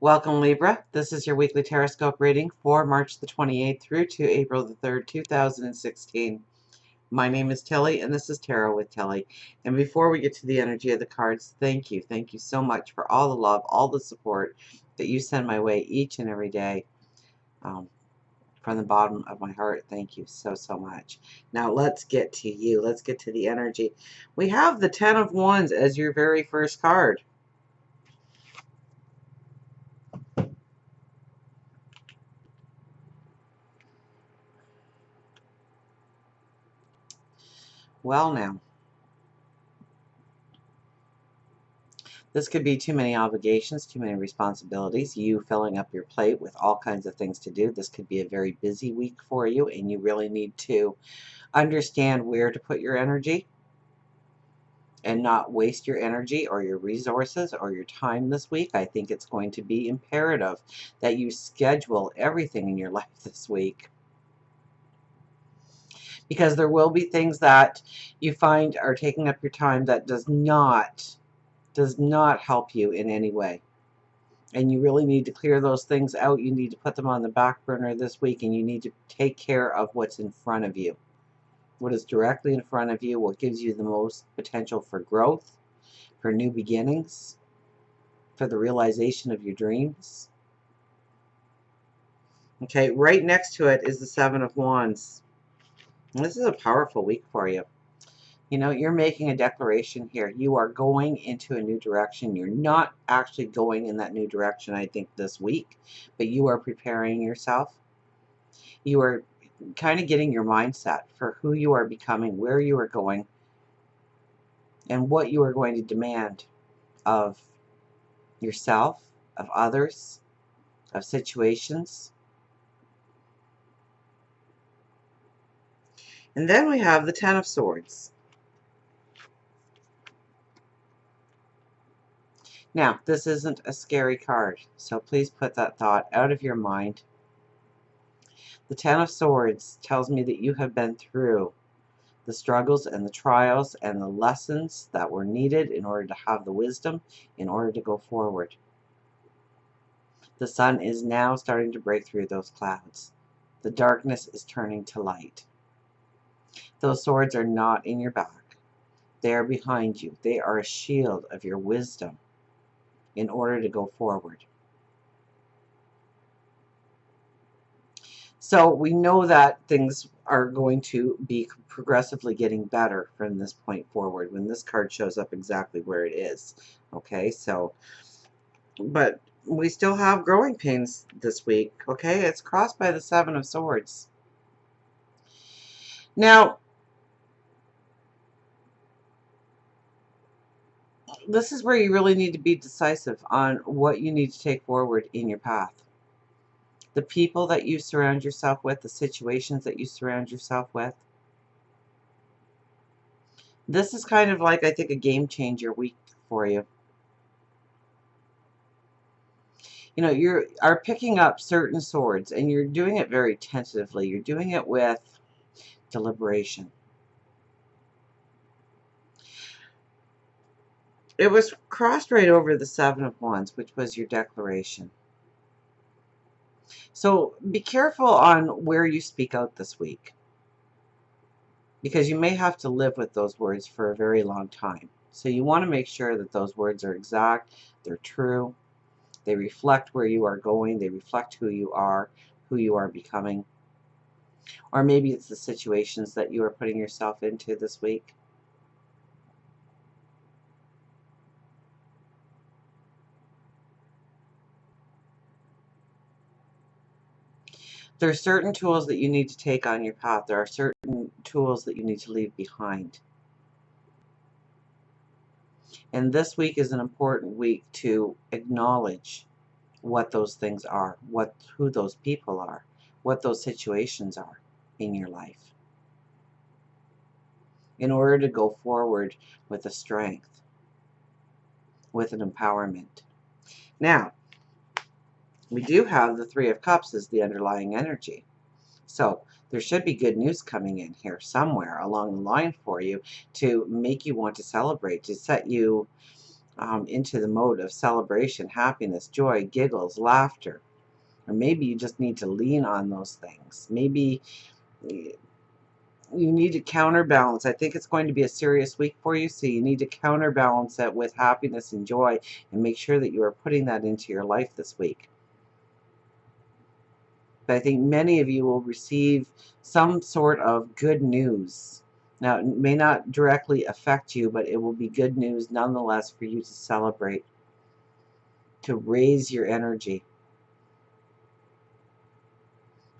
Welcome, Libra. This is your weekly Taroscope reading for March the 28th through to April the 3rd, 2016. My name is Tilly, and this is Tarot with Tilly. And before we get to the energy of the cards, thank you. Thank you so much for all the love, all the support that you send my way each and every day. From the bottom of my heart, thank you so, so much. Now, let's get to you. Let's get to the energy. We have the Ten of Wands as your very first card. Well, now, this could be too many obligations, too many responsibilities, you filling up your plate with all kinds of things to do. This could be a very busy week for you, and you really need to understand where to put your energy and not waste your energy or your resources or your time this week. I think it's going to be imperative that you schedule everything in your life this week, because there will be things that you find are taking up your time that does not help you in any way. And you really need to clear those things out. You need to put them on the back burner this week, and you need to take care of what's in front of you. What is directly in front of you, what gives you the most potential for growth, for new beginnings, for the realization of your dreams. Okay, right next to it is the Seven of Wands. And this is a powerful week for you. You know, you're making a declaration here. You are going into a new direction. You're not actually going in that new direction, I think, this week, but you are preparing yourself. You are kind of getting your mindset for who you are becoming, where you are going, and what you are going to demand of yourself, of others, of situations. And then we have the Ten of Swords. Now, this isn't a scary card, so please put that thought out of your mind. The Ten of Swords tells me that you have been through the struggles and the trials and the lessons that were needed in order to have the wisdom in order to go forward. The sun is now starting to break through those clouds. The darkness is turning to light. Those swords are not in your back. They are behind you. They are a shield of your wisdom in order to go forward. So we know that things are going to be progressively getting better from this point forward when this card shows up exactly where it is. Okay, so, but we still have growing pains this week. Okay, it's crossed by the Seven of Swords. Now, this is where you really need to be decisive on what you need to take forward in your path. The people that you surround yourself with, the situations that you surround yourself with. This is kind of like, I think, a game changer week for you. You know, you are picking up certain swords, and you're doing it very tentatively. You're doing it with deliberation. It was crossed right over the Seven of Wands, which was your declaration. So be careful on where you speak out this week, because you may have to live with those words for a very long time. So you want to make sure that those words are exact, they're true, they reflect where you are going, they reflect who you are becoming. Or maybe it's the situations that you are putting yourself into this week. There are certain tools that you need to take on your path. There are certain tools that you need to leave behind. And this week is an important week to acknowledge what those things are, who those people are, what those situations are in your life, in order to go forward with a strength, with an empowerment. Now, we do have the Three of Cups as the underlying energy. So there should be good news coming in here somewhere along the line for you to make you want to celebrate, to set you into the mode of celebration, happiness, joy, giggles, laughter. Or maybe you just need to lean on those things. Maybe you need to counterbalance. I think it's going to be a serious week for you, so you need to counterbalance it with happiness and joy, and make sure that you are putting that into your life this week. But I think many of you will receive some sort of good news. Now, it may not directly affect you, but it will be good news nonetheless for you to celebrate, to raise your energy.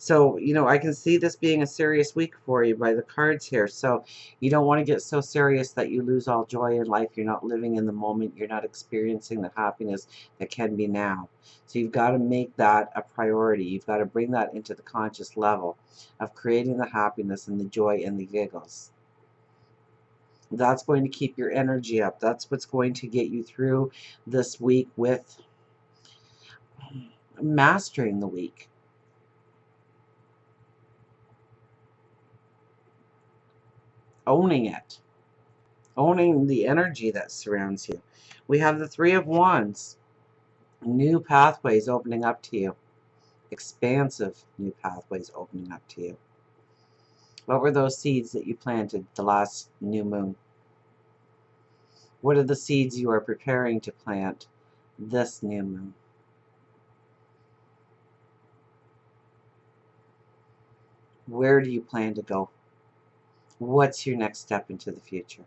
So, I can see this being a serious week for you by the cards here. So you don't want to get so serious that you lose all joy in life. You're not living in the moment. You're not experiencing the happiness that can be now. So you've got to make that a priority. You've got to bring that into the conscious level of creating the happiness and the joy and the giggles. That's going to keep your energy up. That's what's going to get you through this week with mastering the week. Owning it. Owning the energy that surrounds you. We have the Three of Wands. New pathways opening up to you. Expansive new pathways opening up to you. What were those seeds that you planted the last new moon? What are the seeds you are preparing to plant this new moon? Where do you plan to go? What's your next step into the future?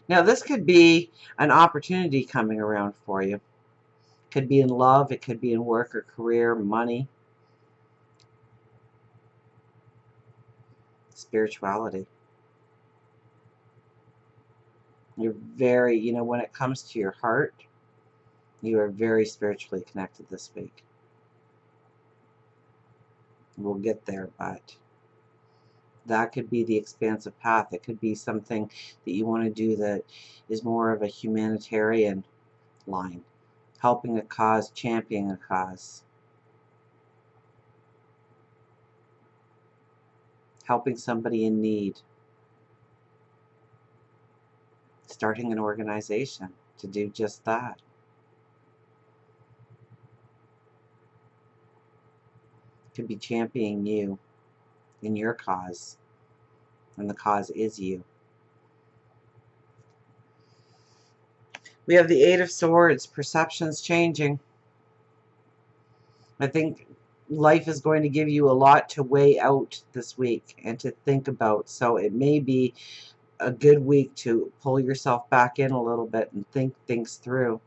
Now, this could be an opportunity coming around for you. It could be in love, it could be in work or career, money, spirituality. You're very, when it comes to your heart, you are very spiritually connected this week. We'll get there, but that could be the expansive path. It could be something that you want to do that is more of a humanitarian line, helping a cause, championing a cause, helping somebody in need, starting an organization to do just that. Could be championing you in your cause, and the cause is you. We have the Eight of Swords, perceptions changing. I think life is going to give you a lot to weigh out this week and to think about. So it may be a good week to pull yourself back in a little bit and think things through,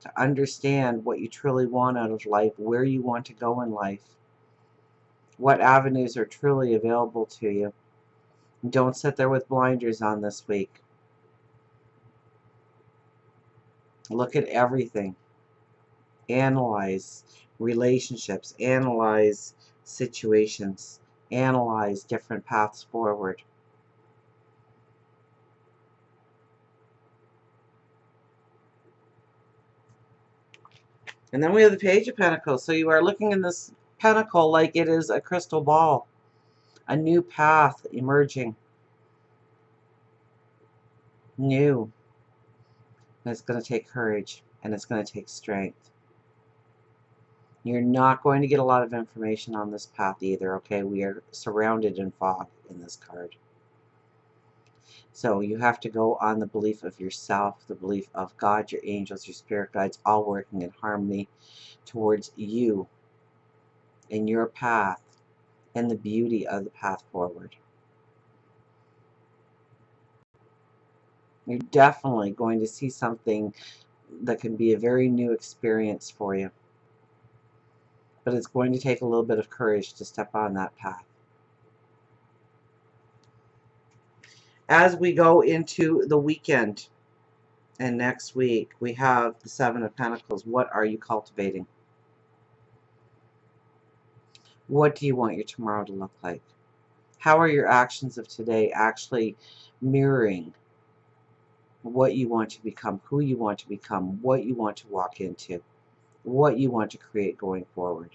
to understand what you truly want out of life, where you want to go in life, what avenues are truly available to you. Don't sit there with blinders on this week. Look at everything. Analyze relationships, analyze situations, analyze different paths forward. And then we have the Page of Pentacles. So you are looking in this pentacle like it is a crystal ball. A new path emerging. New. And it's going to take courage. And it's going to take strength. You're not going to get a lot of information on this path either, okay? We are surrounded in fog in this card. So you have to go on the belief of yourself, the belief of God, your angels, your spirit guides, all working in harmony towards you and your path and the beauty of the path forward. You're definitely going to see something that can be a very new experience for you. But it's going to take a little bit of courage to step on that path. As we go into the weekend and next week, we have the Seven of Pentacles. What are you cultivating? What do you want your tomorrow to look like? How are your actions of today actually mirroring what you want to become, who you want to become, what you want to walk into, what you want to create going forward?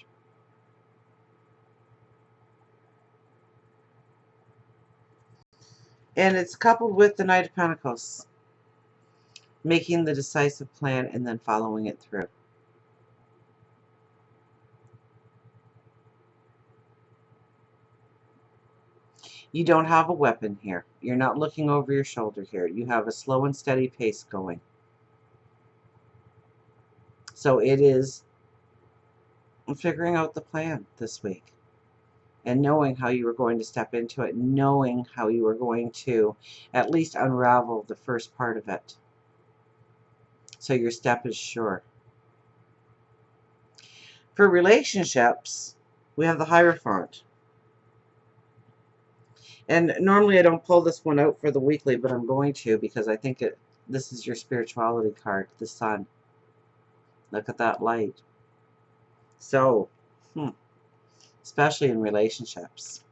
And it's coupled with the Knight of Pentacles. making the decisive plan and then following it through. You don't have a weapon here. You're not looking over your shoulder here. You have a slow and steady pace going. So it is figuring out the plan this week and knowing how you are going to step into it, knowing how you are going to at least unravel the first part of it. So your step is sure. For relationships, we have the Hierophant. And normally I don't pull this one out for the weekly, but I'm going to because I think this is your spirituality card, the sun. Look at that light. So, especially in relationships.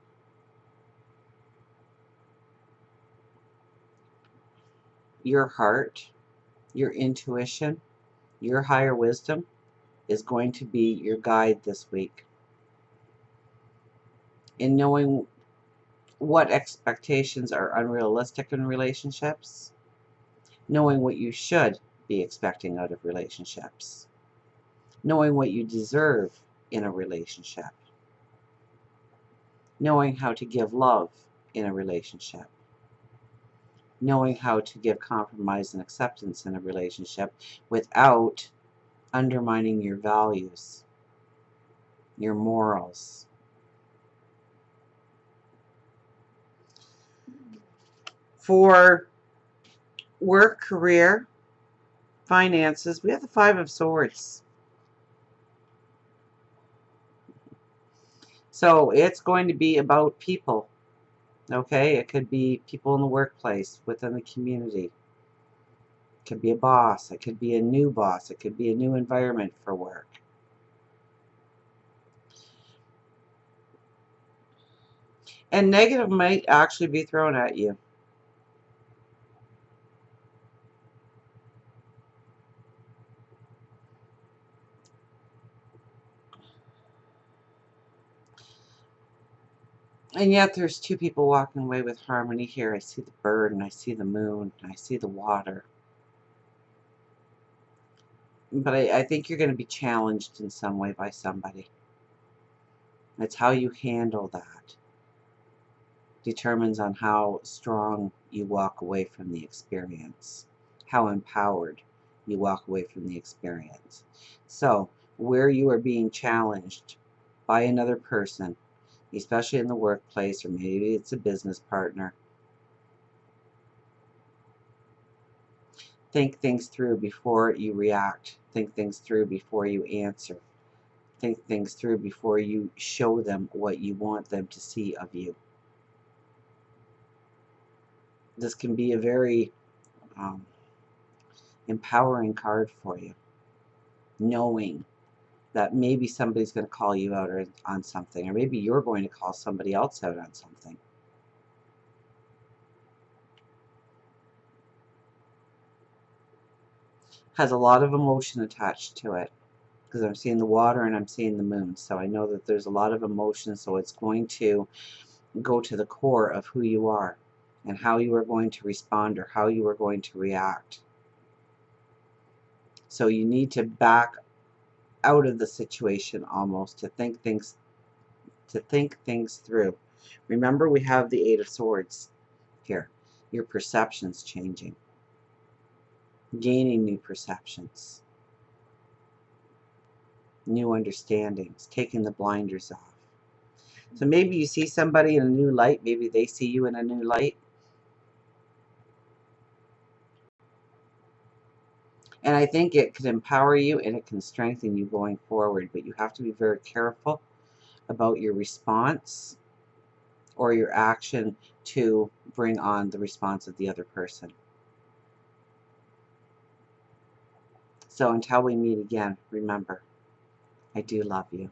Your heart, your intuition, your higher wisdom is going to be your guide this week. In knowing what expectations are unrealistic in relationships, knowing what you should be expecting out of relationships, knowing what you deserve in a relationship, knowing how to give love in a relationship, knowing how to give compromise and acceptance in a relationship without undermining your values, your morals. For work, career, finances, we have the Five of Swords. So it's going to be about people, okay? It could be people in the workplace, within the community. It could be a boss. It could be a new boss. It could be a new environment for work. And negative might actually be thrown at you. And yet there's two people walking away with harmony here. I see the bird and I see the moon and I see the water. But I think you're going to be challenged in some way by somebody. It's how you handle that determines on how strong you walk away from the experience, how empowered you walk away from the experience. So where you are being challenged by another person, especially in the workplace, or maybe it's a business partner, think things through before you react. Think things through before you answer. Think things through before you show them what you want them to see of you. This can be a very empowering card for you, knowing that maybe somebody's going to call you out on something, or maybe you're going to call somebody else out on something. Has a lot of emotion attached to it, because I'm seeing the water and I'm seeing the moon, so I know that there's a lot of emotion, so it's going to go to the core of who you are and how you are going to respond or how you are going to react. So you need to back out of the situation almost to think things through. Remember, we have the Eight of Swords here. Your perception's changing, gaining new perceptions, new understandings, taking the blinders off. So maybe you see somebody in a new light, maybe they see you in a new light. And I think it could empower you and it can strengthen you going forward, but you have to be very careful about your response or your action to bring on the response of the other person. So until we meet again, remember, I do love you.